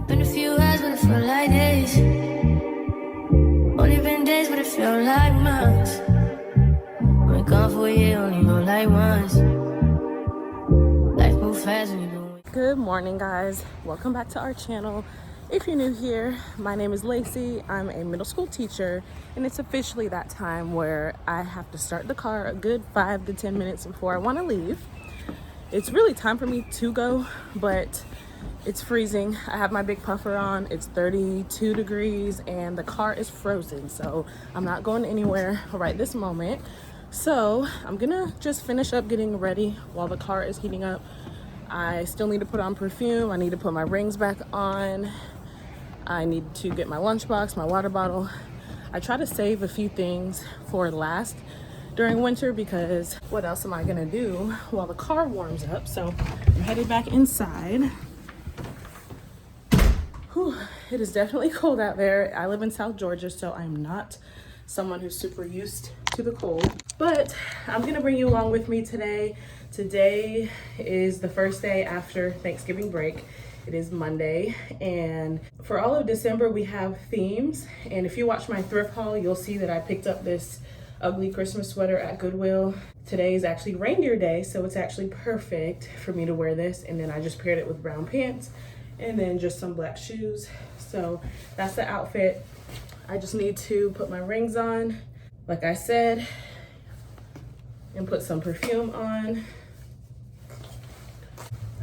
Been a few hours, but it felt like days. Only been days, but it felt like months. Been gone for a year, only know like once. Life moves fast when you're doing. Good morning, guys. Welcome back to our channel. If you're new here, my name is Lacey. I'm a middle school teacher, and it's officially that time where I have to start the car a good 5 to 10 minutes before I want to leave. It's really time for me to go, but it's freezing. I have my big puffer on. It's 32 degrees and the car is frozen, so I'm not going anywhere right this moment. So I'm gonna just finish up getting ready while the car is heating up. I still need to put on perfume. I need to put my rings back on. I need to get my lunchbox, my water bottle. I try to save a few things for last during winter because what else am I gonna do while the car warms up? So I'm headed back inside. Whew, it is definitely cold out there. I live in South Georgia, so I'm not someone who's super used to the cold, but I'm gonna bring you along with me today. Today is the first day after Thanksgiving break. It is Monday, and for all of December we have themes, and if you watch my thrift haul, you'll see that I picked up this ugly Christmas sweater at Goodwill. Today is actually reindeer day, so it's actually perfect for me to wear this, and then I just paired it with brown pants and then just some black shoes. So that's the outfit. I just need to put my rings on, like I said, and put some perfume on.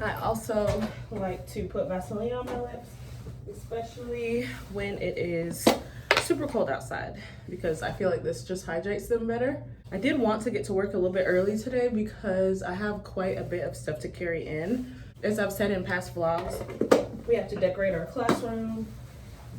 I also like to put Vaseline on my lips, especially when it is super cold outside, because I feel like this just hydrates them better. I did want to get to work a little bit early today because I have quite a bit of stuff to carry in. As I've said in past vlogs, we have to decorate our classroom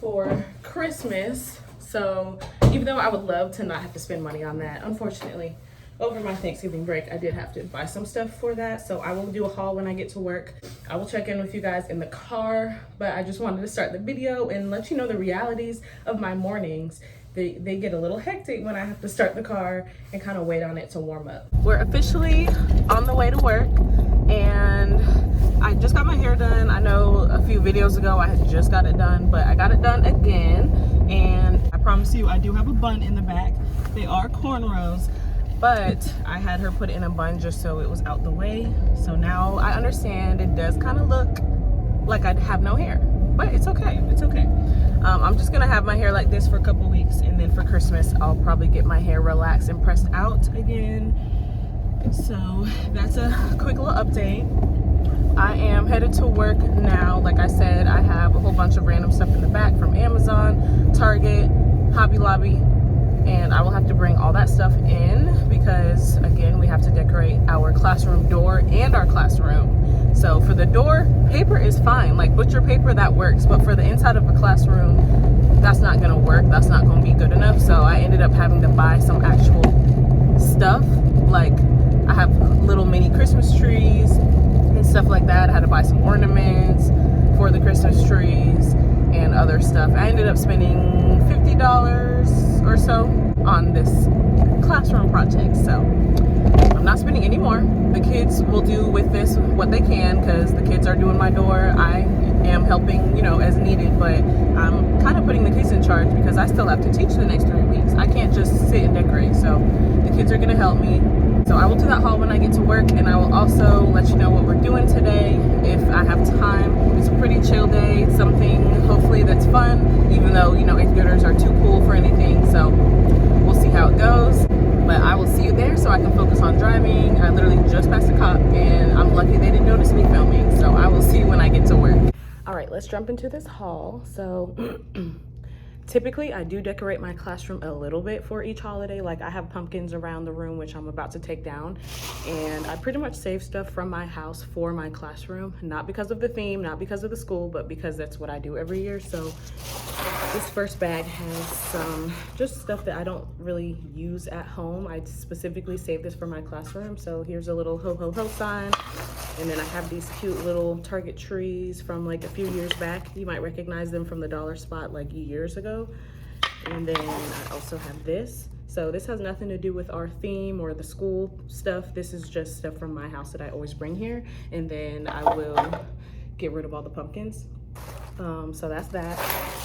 for Christmas. So even though I would love to not have to spend money on that, unfortunately, over my Thanksgiving break, I did have to buy some stuff for that. So I will do a haul when I get to work. I will check in with you guys in the car, but I just wanted to start the video and let you know the realities of my mornings. They get a little hectic when I have to start the car and kind of wait on it to warm up. We're officially on the way to work, and I just got my hair done. I know a few videos ago I had just got it done, but I got it done again, and I promise you I do have a bun in the back. They are cornrows, but I had her put it in a bun just so it was out the way. So now I understand it does kind of look like I have no hair, but it's okay, it's okay. I'm just gonna have my hair like this for a couple weeks, and then for Christmas I'll probably get my hair relaxed and pressed out again. So that's a quick little update. I am headed to work now. Like I said, I have a whole bunch of random stuff in the back from Amazon, Target, Hobby Lobby, and I will have to bring all that stuff in because, again, we have to decorate our classroom door and our classroom. So for the door, paper is fine, like butcher paper, that works, but for the inside of a classroom, that's not gonna work, that's not gonna be good enough. So I ended up having to buy some actual stuff, like I have little mini Christmas trees and stuff like that. I had to buy some ornaments for the Christmas trees and other stuff. I ended up spending $50 or so on this classroom project, so I'm not spending any more. The kids will do with this what they can because the kids are doing my door. I am helping, you know, as needed, but I'm kind of putting the kids in charge because I still have to teach the next 3 weeks. I can't just sit and decorate, so the kids are gonna help me. So I will do that haul when I get to work, and I will also let you know what we're doing today if I have time. It's a pretty chill day, something hopefully that's fun, even though, you know, 8th graders are too cool for anything, so we'll see how it goes. But I will see you there so I can focus on driving. I literally just passed a cop, and I'm lucky they didn't notice me filming, so I will see you when I get to work. All right, let's jump into this haul. So typically I do decorate my classroom a little bit for each holiday. Like I have pumpkins around the room, which I'm about to take down, and I pretty much save stuff from my house for my classroom, not because of the theme, not because of the school, but because that's what I do every year. So this first bag has some just stuff that I don't really use at home. I specifically saved this for my classroom. So here's a little ho ho ho sign, and then I have these cute little Target trees from like a few years back. You might recognize them from the dollar spot like years ago. And then I also have this. So this has nothing to do with our theme or the school stuff. This is just stuff from my house that I always bring here. And then I will get rid of all the pumpkins. So that's that.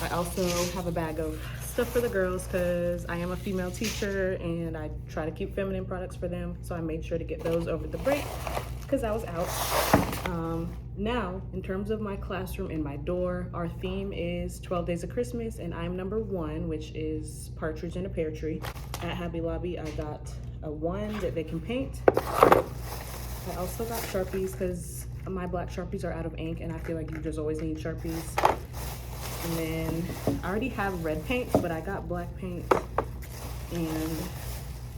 I also have a bag of stuff for the girls because I am a female teacher and I try to keep feminine products for them. So I made sure to get those over the break because I was out. Now, in terms of my classroom and my door, our theme is 12 Days of Christmas, and I'm number 1, which is partridge in a pear tree. At Hobby Lobby, I got a 1 that they can paint. I also got Sharpies because my black Sharpies are out of ink, and I feel like you just always need Sharpies. And then I already have red paint, but I got black paint and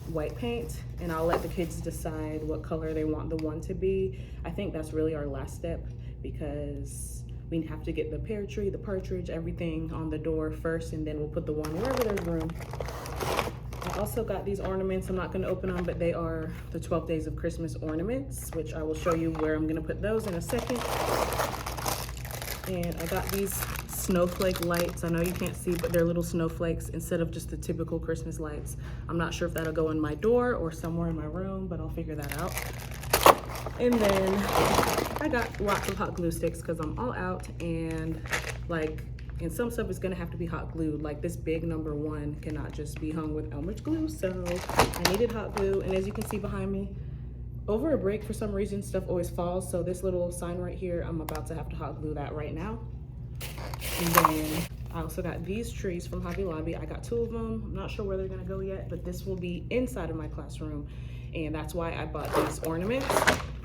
white paint, and I'll let the kids decide what color they want the 1 to be. I think that's really our last step because we have to get the pear tree, the partridge, everything on the door first, and then we'll put the 1 wherever there's room. I also got these ornaments. I'm not going to open them, but they are the 12 Days of Christmas ornaments, which I will show you where I'm going to put those in a second. And I got these snowflake lights. I know you can't see, but they're little snowflakes instead of just the typical Christmas lights. I'm not sure if that'll go in my door or somewhere in my room, but I'll figure that out. And then I got lots of hot glue sticks because I'm all out, and and some stuff is gonna have to be hot glued. Like this big number 1 cannot just be hung with Elmer's glue, so I needed hot glue. And as you can see behind me, over a break, for some reason, stuff always falls. So this little sign right here, I'm about to have to hot glue that right now. And then I also got these trees from Hobby Lobby. I got 2 of them. I'm not sure where they're gonna go yet, but this will be inside of my classroom. And that's why I bought these ornaments.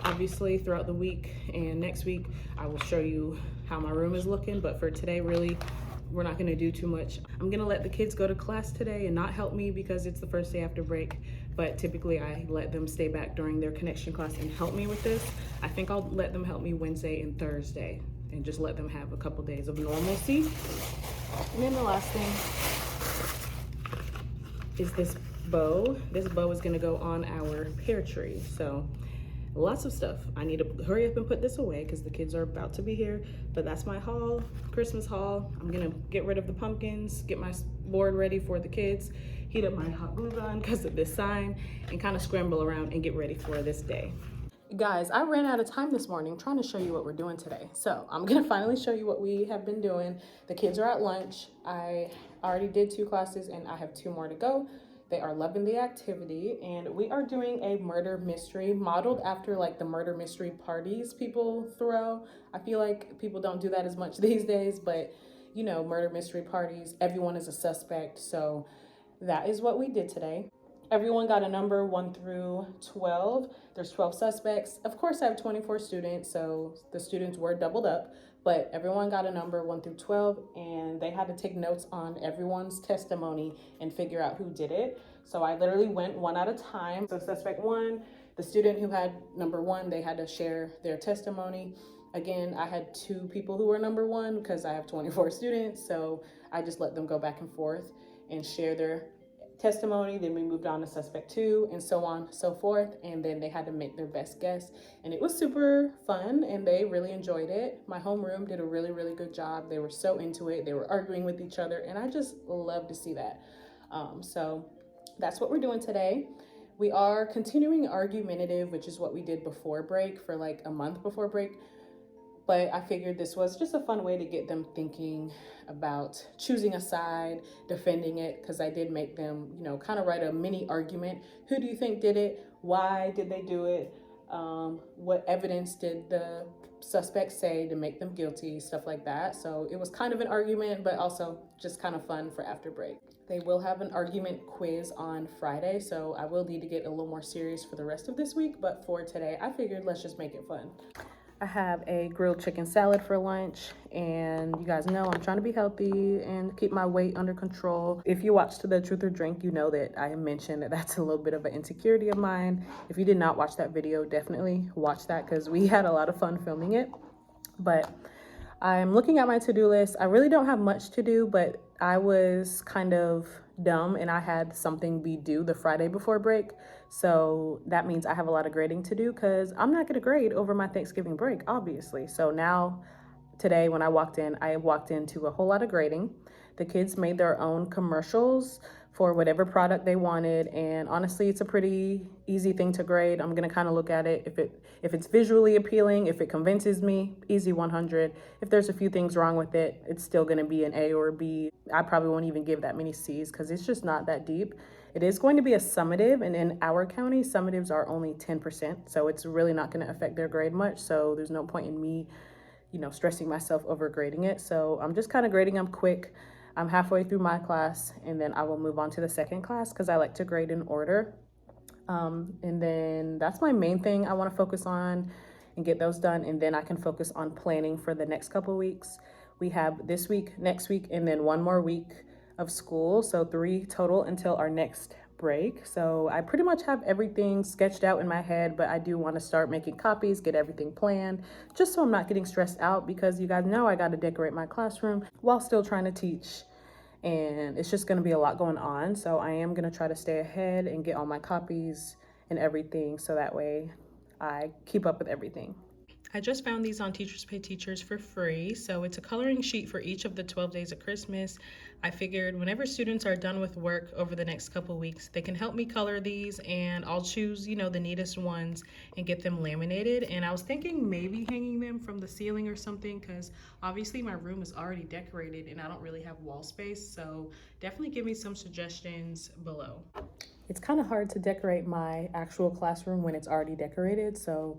Obviously, throughout the week and next week, I will show you how my room is looking. But for today, really, we're not gonna do too much. I'm gonna let the kids go to class today and not help me because it's the first day after break. But typically I let them stay back during their connection class and help me with this. I think I'll let them help me Wednesday and Thursday and just let them have a couple days of normalcy. And then the last thing is this bow. This bow is gonna go on our pear tree. So lots of stuff. I need to hurry up and put this away because the kids are about to be here. But that's my haul, Christmas haul. I'm gonna get rid of the pumpkins, get my board ready for the kids, heat up my hot glue gun because of this sign, and kind of scramble around and get ready for this day. Guys, I ran out of time this morning trying to show you what we're doing today. So I'm gonna finally show you what we have been doing. The kids are at lunch. I already did 2 classes and I have 2 more to go. They are loving the activity, and we are doing a murder mystery modeled after like the murder mystery parties people throw. I feel like people don't do that as much these days, but you know, murder mystery parties, everyone is a suspect. So that is what we did today. Everyone got a number 1 through 12. There's 12 suspects. Of course, I have 24 students, so the students were doubled up, but everyone got a number 1 through 12, and they had to take notes on everyone's testimony and figure out who did it. So I literally went 1 at a time. So suspect 1, the student who had number 1, they had to share their testimony. Again, I had 2 people who were number 1 because I have 24 students, so I just let them go back and forth and share their testimony. Then we moved on to suspect 2 and so on, so forth. And then they had to make their best guess. And it was super fun and they really enjoyed it. My homeroom did a really, really good job. They were so into it. They were arguing with each other and I just love to see that. So that's what we're doing today. We are continuing argumentative, which is what we did before break for like a month before break. But I figured this was just a fun way to get them thinking about choosing a side, defending it, because I did make them, you know, kind of write a mini argument. Who do you think did it? Why did they do it? What evidence did the suspect say to make them guilty? Stuff like that. So it was kind of an argument, but also just kind of fun for after break. They will have an argument quiz on Friday, so I will need to get a little more serious for the rest of this week. But for today, I figured let's just make it fun. I have a grilled chicken salad for lunch, and you guys know I'm trying to be healthy and keep my weight under control. If you watched the Truth or Drink, you know that I mentioned that that's a little bit of an insecurity of mine. If you did not watch that video, definitely watch that because we had a lot of fun filming it. But I'm looking at my to-do list. I really don't have much to do, but I was kind of dumb and I had something be due the Friday before break. So that means I have a lot of grading to do because I'm not going to grade over my Thanksgiving break, obviously. So now today when I walked into a whole lot of grading. The kids made their own commercials for whatever product they wanted. And honestly, it's a pretty easy thing to grade. I'm gonna kind of look at it. If it's visually appealing, if it convinces me, easy 100. If there's a few things wrong with it, it's still gonna be an A or a B. I probably won't even give that many C's because it's just not that deep. It is going to be a summative, and in our county, summatives are only 10%. So it's really not gonna affect their grade much. So there's no point in me, stressing myself over grading it. So I'm just kind of grading them quick. I'm halfway through my class, and then I will move on to the second class because I like to grade in order. And then that's my main thing I want to focus on and get those done. And then I can focus on planning for the next couple of weeks. We have this week, next week, and then one more week of school. So 3 total until our next break. So I pretty much have everything sketched out in my head, but I do want to start making copies, get everything planned, just so I'm not getting stressed out, because you guys know I got to decorate my classroom while still trying to teach. And it's just going to be a lot going on. So I am going to try to stay ahead and get all my copies and everything, so that way I keep up with everything. I just found these on Teachers Pay Teachers for free. So it's a coloring sheet for each of the 12 days of Christmas. I figured whenever students are done with work over the next couple of weeks, they can help me color these, and I'll choose, the neatest ones and get them laminated. And I was thinking maybe hanging them from the ceiling or something, because obviously my room is already decorated and I don't really have wall space. So definitely give me some suggestions below. It's kind of hard to decorate my actual classroom when it's already decorated. So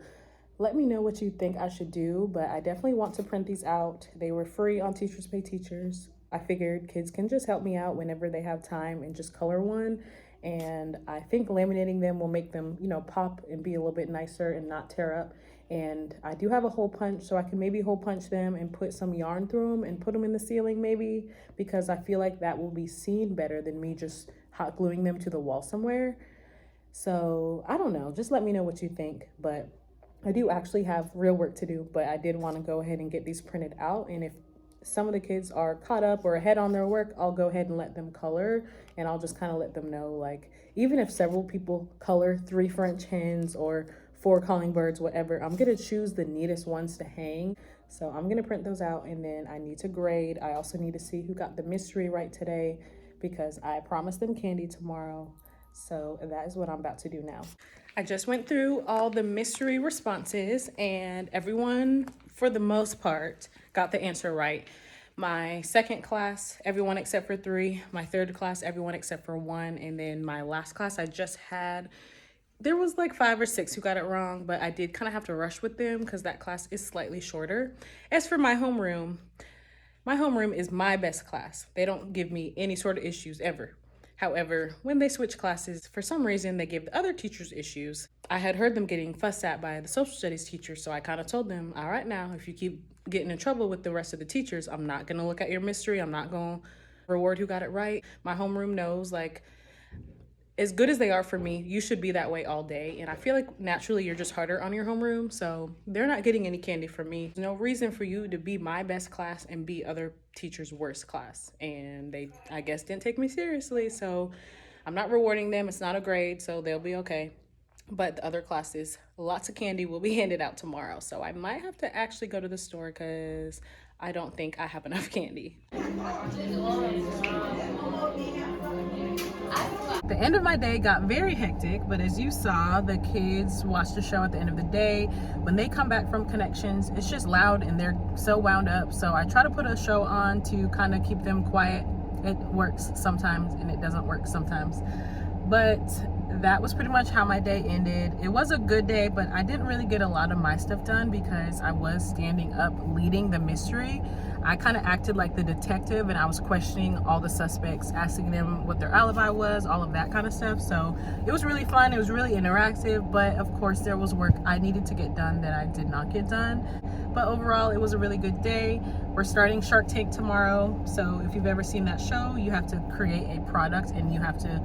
let me know what you think I should do, but I definitely want to print these out. They were free on Teachers Pay Teachers. I figured kids can just help me out whenever they have time and just color one. And I think laminating them will make them, pop and be a little bit nicer and not tear up. And I do have a hole punch, so I can maybe hole punch them and put some yarn through them and put them in the ceiling maybe, because I feel like that will be seen better than me just hot gluing them to the wall somewhere. So I don't know, just let me know what you think. But I do actually have real work to do, but I did want to go ahead and get these printed out. And if some of the kids are caught up or ahead on their work, I'll go ahead and let them color, and I'll just kind of let them know, like, even if several people color 3 French hens or 4 calling birds, whatever, I'm going to choose the neatest ones to hang. So I'm going to print those out, and then I need to grade. I also need to see who got the mystery right today, because I promised them candy tomorrow. So that is what I'm about to do now. I just went through all the mystery responses, and everyone, for the most part, got the answer right. My second class, everyone except for 3. My third class, everyone except for 1. And then my last class I just had, there was like 5 or 6 who got it wrong, but I did kind of have to rush with them because that class is slightly shorter. As for my homeroom is my best class. They don't give me any sort of issues ever. However, when they switch classes, for some reason, they give the other teachers issues. I had heard them getting fussed at by the social studies teacher, so I kind of told them, all right, now, if you keep getting in trouble with the rest of the teachers, I'm not going to look at your mystery. I'm not going to reward who got it right. My homeroom knows, like, as good as they are for me, you should be that way all day. And I feel like naturally you're just harder on your homeroom, so they're not getting any candy from me. There's no reason for you to be my best class and be other teachers' worst class. And they, I guess, didn't take me seriously, so I'm not rewarding them. It's not a grade, so they'll be okay. But the other classes, lots of candy will be handed out tomorrow. So I might have to actually go to the store because I don't think I have enough candy. The end of my day got very hectic, but as you saw, the kids watched the show at the end of the day. When they come back from connections, it's just loud and they're so wound up. So I try to put a show on to kind of keep them quiet. It works sometimes and it doesn't work sometimes. But that was pretty much how my day ended. It was a good day, but I didn't really get a lot of my stuff done because I was standing up leading the mystery. I kind of acted like the detective and I was questioning all the suspects, asking them what their alibi was, all of that kind of stuff. So it was really fun. It was really interactive, but of course there was work I needed to get done that I did not get done. But overall, it was a really good day. We're starting Shark Tank tomorrow. So if you've ever seen that show, you have to create a product and you have to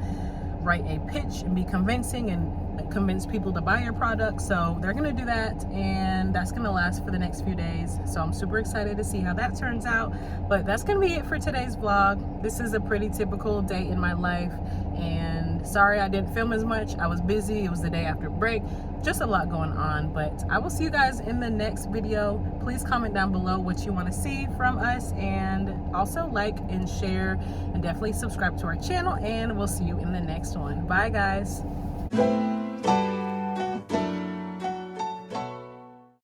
write a pitch and be convincing and convince people to buy your product. So they're gonna do that, and that's gonna last for the next few days. So I'm super excited to see how that turns out. But that's gonna be it for today's vlog. This is a pretty typical day in my life, and sorry I didn't film as much. I was busy. It was the day after break, just a lot going on. But I will see you guys in the next video. Please comment down below what you want to see from us, and also like and share, and definitely subscribe to our channel, and we'll see you in the next one. Bye guys.